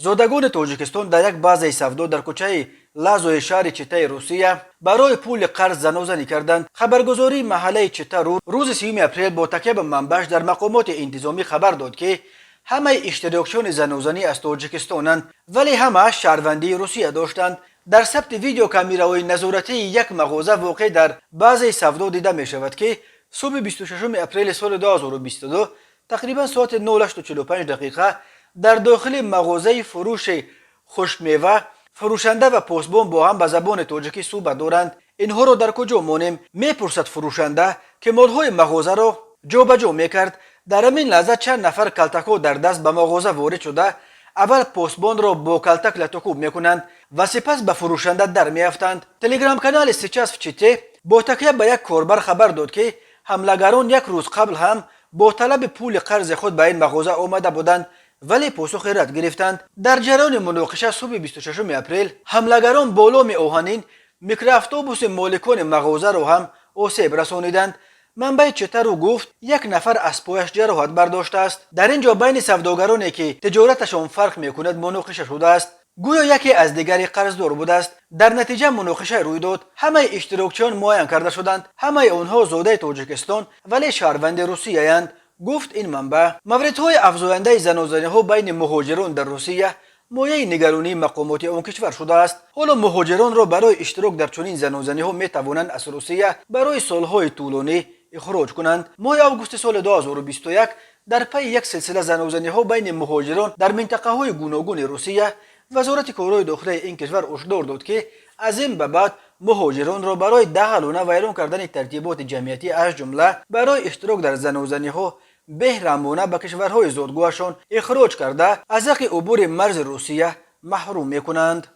زادگان تاجیکستان در یک بازه سودا در کوچه لازوی شهر چته روسیه برای پول قرض زنوزنی کردند. خبرگزاری محله چته روز 3 اپریل با تکیه به منبعش در مقامات انتظامی خبر داد که همه اشتراکچیان زنوزنی از تاجیکستانند، ولی همه شهروندی روسیه داشتند. در ثبت ویدیو کامیراهای نظارتی یک مغازه واقع در بازه سودا دیده می شود که صبح 26 اپریل سال 2022 تقریبا ساعت 08:45 دقیقه در داخل مغازه فروش خشکمیوه فروشنده و پاسبان با هم به زبان تاجیکی صحبت دارند. اینها را در کجا مانیم؟ میپرسد فروشنده که مالهای مغازه را جابجا میکرد. در همین لحظه چند نفر کلتک‌ها در دست به مغازه وارد شده اول پاسبان را با کلتک لطوکوب میکنند و سپس به فروشنده در میافتند. تلگرام کانال سچسف چته با تکیه به یک کاربر خبر داد که حملگران یک روز قبل هم با طلب پول قرض خود به این مغازه آمده بودند ولی پاسخ رد گرفتند. در جریان مناقشه صبح 26 اپریل حملگران با لام آهنین میکرواتوبوس مالکان مغازه را هم آسیب رسانیدند. منبع چته رو گفت یک نفر از پایش جراحت برداشته است. در اینجا بین سوداگرانی که تجارتشان فرق میکند مناقشه شده است، گویا یکی از دیگری قرضدار بوده است. در نتیجه مناقشه روی داد. همه اشتراکچیان معین کرده شدند. همه آنها زاده تاجیکستان ولی شهروند روسیه اند، گفت این منبع. موردهای افزاینده زنازنی ها بین مهاجران در روسیه مایه نگرانی مقامات آن کشور شده است. حالا مهاجران را برای اشتراک در چنین زنازنی ها می توانند از روسیه برای سالهای طولانی اخراج کنند. ماه آگوست سال 2021 در پی یک سلسله زنازنی ها بین مهاجران در منطقه های گوناگون روسیه، وزارت کارهای داخلی این کشور هشدار داد که از این به بعد مهاجران را برای دخل و ویران کردن ترتیبات جمعیتی از جمله برای اشتراک در زنازنی ها بهرمانه به کشورهای زادگاهشان اخراج کرده از حق عبور مرز روسیه محروم میکنند.